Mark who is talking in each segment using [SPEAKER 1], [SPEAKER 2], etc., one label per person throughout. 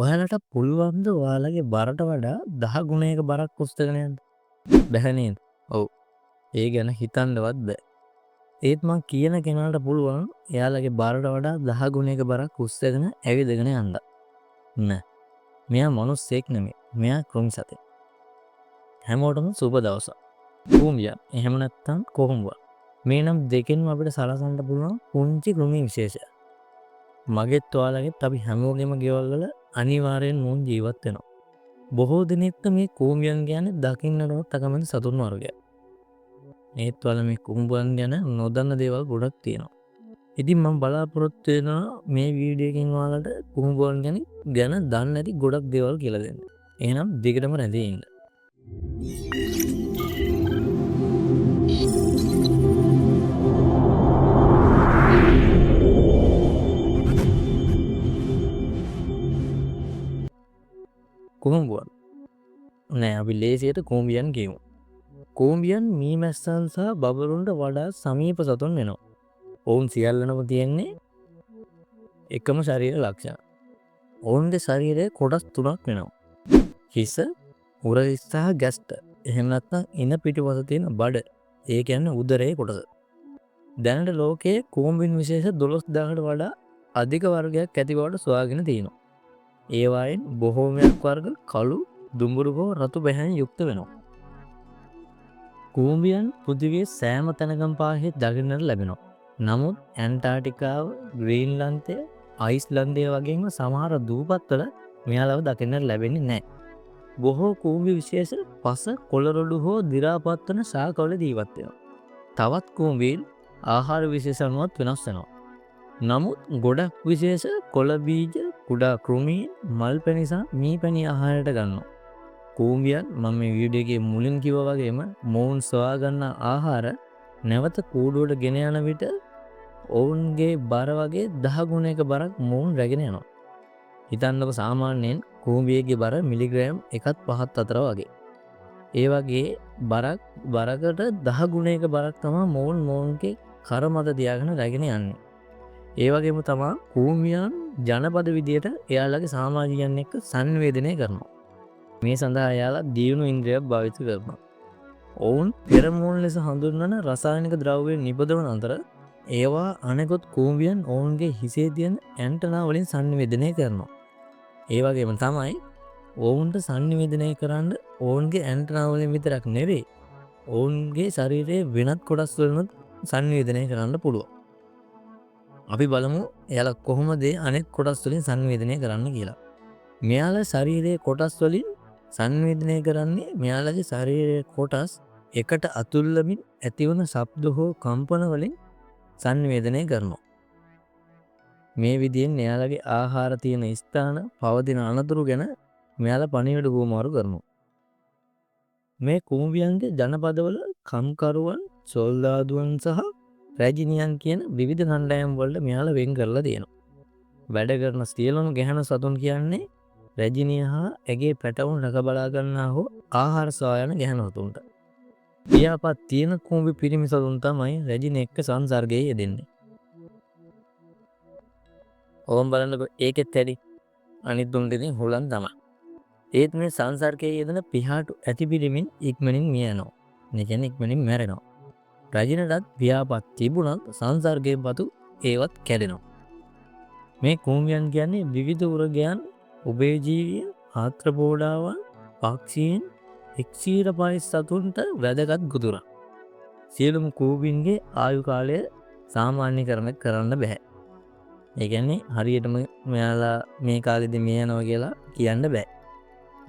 [SPEAKER 1] ඔයාලට පුළුවන්ද ඔයාලගේ බරට වඩා 10 ගුණයක බරක් උස්සගෙන යන්න? බැහැ නේද? ඔව්. ඒ ගැන හිතන්නවත් බෑ. ඒත් මං කියන කෙනාට පුළුවන් එයාලගේ බරට වඩා 10 ගුණයක බරක් උස්සගෙන ඇවිදගෙන යන්න. නෑ. මෙයා මිනිස්සෙක් නෙමෙයි. මෙයා කෘමි සතෙක්. හැමෝටම සුබ දවසක්. කූඹියා. එහෙම නැත්නම් කොහොඹුවා. මේ නම් දෙකෙන්ම අපිට සලසන්න පුළුවන් පුංචි කෘමි විශේෂයක්. මගෙත් ඔයාලගෙත් අපි හැමෝගෙම ගෙවල් වල අනිවාර්යෙන් මුන් ජීවත් වෙනවා. බොහෝ දෙනෙක්ට මේ කූඹියන් කියන්නේ දකින්නටවත් අකමැති සතුන් වර්ගයක්. ඒත් ඔයාලා මේ කූඹුවන් ගැන නොදන්න දේවල් ගොඩක් තියෙනවා. ඉතින් මම බලාපොරොත්තු වෙනවා මේ වීඩියෝ එකෙන් ඔයාලට කූඹුවන් ගැන දන්නේ නැති ගොඩක් දේවල් කියලා දෙන්න. එහෙනම් දිගටම රැඳී ඉන්න. කූඹුවන් නෑ අපි ලේසියට කූඹියන් කියමු. කූඹියන් මීමැස්සන් සහ බබරුන්ට වඩා සමීප සතුන් වෙනවා. ඔවුන් සියල්ලනම තියෙන්නේ එකම ශරීර ලක්ෂණ. ඔවුන්ගේ ශරීරයේ කොටස් තුනක් වෙනවා. හිස, උරහිස් සහ ගැස්ට. එහෙම නැත්නම් ඉන පිටිපස තියෙන බඩ. ඒ කියන්නේ උදරයේ කොටස. දැනට ලෝකයේ කූඹින් විශේෂ 12000කට වඩා අධික වර්ගයක් ඇති බවට සොයාගෙන තියෙනවා. ඒ වයින් බොහෝමයක් වර්ග කළු, දුඹුරු හෝ රතු බැහැයෙන් යුක්ත වෙනවා. කූඹියන් පෘථිවියේ සෑම තැනකම පාහේ දකින්නට ලැබෙනවා. නමුත් ඇන්ටාර්ටිකාව, ග්‍රීන්ලන්තය, අයිස්ලන්තය වගේම සමහර දූපත්වල මෙයාලව දකින්නට ලැබෙන්නේ නැහැ. බොහෝ කූඹි විශේෂ පස, කොළරොඩු හෝ දි รา පත් වන ශාකවල ජීවත් වෙනවා. තවත් කූඹීන් ආහාර විශේෂ අනුවත් වෙනස් වෙනවා. නමුත් ගොඩක් විශේෂ කොළ බීජ, කුඩා කෘමීන්, මල් පැණි සහ මී පැණි ආහාරයට ගන්නවා. කූඹියන් මම මේ වීඩියෝ එකේ මුලින් කිව්වා වගේම මොවුන් සොයා ගන්න ආහාර නැවත කූඩුවට ගෙන යන විට ඔවුන්ගේ බර වගේ 10 ගුණයක බරක් මොවුන් රැගෙන යනවා. හිතන්නකො සාමාන්‍යයෙන් කූඹියේගේ බර මිලිග්‍රෑම් 1.5 අතර වගේ. ඒ වගේ බරකට 10 ගුණයක බරක් තමයි මොවුන්ගේ කර මත තියාගෙන රැගෙන යන්නේ. ඒ වගේම තමයි කූඹියන් ජනපද විදියට එයාලගේ සමාජිකයන් එක්ක සංවේදනය කරනවා. මේ සඳහා එයාලා දියුණු ඉන්ද්‍රියක් භාවිත කරනවා. ඔවුන් පෙරමූණ ලෙස හඳුන්වන රසායනික ද්‍රව්‍ය නිපදවන අතර ඒවා අනෙකුත් කූඹියන් ඔවුන්ගේ හිසේ තියෙන ඇන්ටනා වලින් සංවේදනය කරනවා. ඒ වගේම තමයි ඔවුන්ට සංවේදනය කරන්න ඔවුන්ගේ ඇන්ටනා වලින් විතරක් නෙවෙයි ඔවුන්ගේ ශරීරයේ වෙනත් කොටස් වලින් සංවේදනය කරන්න පුළුවන්. අපි බලමු එයාලා කොහොමද අනෙක් කොටස් වලින් සංවේදනය කරන්න කියලා. මෙයාලා ශරීරයේ කොටස් වලින් සංවේදනය කරන්නේ මෙයාලගේ ශරීරයේ කොටස් එකට අතුල්ලමින් ඇතිවන ශබ්ද හෝ කම්පන වලින් සංවේදනය කරනවා. මේ විදිහෙන් මෙයාලගේ ආහාර තියෙන ස්ථාන පවතින අනතුරු ගැන මෙයාලා පණිවිඩ හුවමාරු කරනවා. මේ කූඹියන්ගේ ජනපදවල කම්කරුවන්, සොල්දාදුවන් සහ රැජිනියන් කියන විවිධ කණ්ඩායම් වලට මෙයාලා වෙන් කරලා තියෙනවා. වැඩ කරන සියලුම ගැහැණු සතුන් කියන්නේ රැජිනිය හා ඇගේ පැටවුන් රැක බලා ගන්නා හෝ ආහාර සොයා යන ගැහැණු සතුන්ට. පියාපත් තියෙන කූඹි පිරිමි සතුන් තමයි රැජිනිය එක්ක සංසර්ගයේ යෙදෙන්නේ. ඕම් බලන්නකො ඒකෙත් ඇති අනිත් තුන් දෙනේ හුලන් තමයි. ඒත් මේ සංසර්ගයේ යෙදෙන පියාටු ඇති පිරිමින් ඉක්මනින් මිය යනවා. ඒ කියන්නේ ඉක්මනින් මැරෙනවා. රැජිනටත් පියාපත් තිබුණත් සංසර්ගයේ පසු ඒවත් කැඩෙනවා. මේ කූඹියන් කියන්නේ විවිධ උරගයන්, උභයජීවීන්, ආත්‍රපෝඩාවන්, පක්ෂීන්, එක්ෂීරපායි සතුන්ට වැදගත් ගුදුරක්. සියලුම කූඹින්ගේ ආයු කාලය සාමාන්‍යකරණය කරන්න බෑ. ඒ කියන්නේ හරියටම මෙයාලා මේ කාලෙදී මිය යනවා කියලා කියන්න බෑ.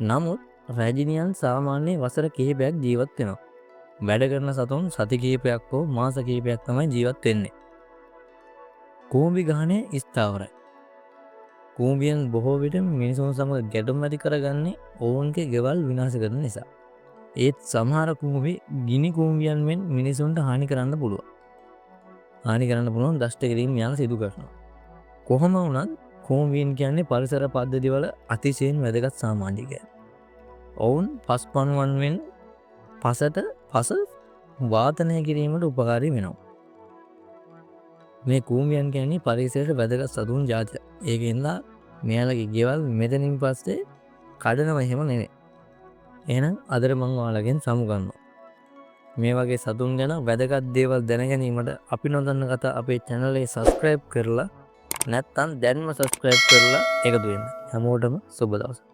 [SPEAKER 1] නමුත් රැජිනියන් සාමාන්‍ය වසර කිහිපයක් ජීවත් වෙනවා. වැඩ කරන සතුන් සති කිහිපයක් හෝ මාස කිහිපයක් තමයි ජීවත් වෙන්නේ. කූඹි ගහණය ස්ථාවරයි. කූඹියන් බොහෝ විට මිනිසුන් සමග ගැටුම් ඇති කරගන්නේ ඔවුන්ගේ ගෙවල් විනාශ කරන නිසා. ඒත් සමහර කූඹි ගිනි කූඹියන් මෙන් මිනිසුන්ට හානි කරන්න පුළුවන්. හානි කරන්න පුළුවන් දෂ්ට කිරීම යාල සිදු කරනවා. කොහොම වුණත් කූඹියන් කියන්නේ පරිසර පද්ධතිවල අතිශයින් වැදගත් සමාජිකයන්. ඔවුන් පස්පණුවන් මෙන් පස වාතනය කිරීමට උපකාරී වෙනවා. මේ කූඹියන් කියන්නේ පරිසරයට වැදගත් සතුන් ජාතියක්. ඒකෙන්ලා මෙයාලගේ ගෙවල් මෙතනින් පස්සේ කඩනවා එහෙම නෙවෙයි. එහෙනම් අදට මම ඔයාලගෙන් සමුගන්නවා. මේ වගේ සතුන් ගැන වැදගත් දේවල් දැන ගැනීමට අපි නොදන්න කතා අපේ channel එක subscribe කරලා නැත්නම් දැන්ම subscribe කරලා එකතු වෙන්න. හැමෝටම සුබ දවසක්.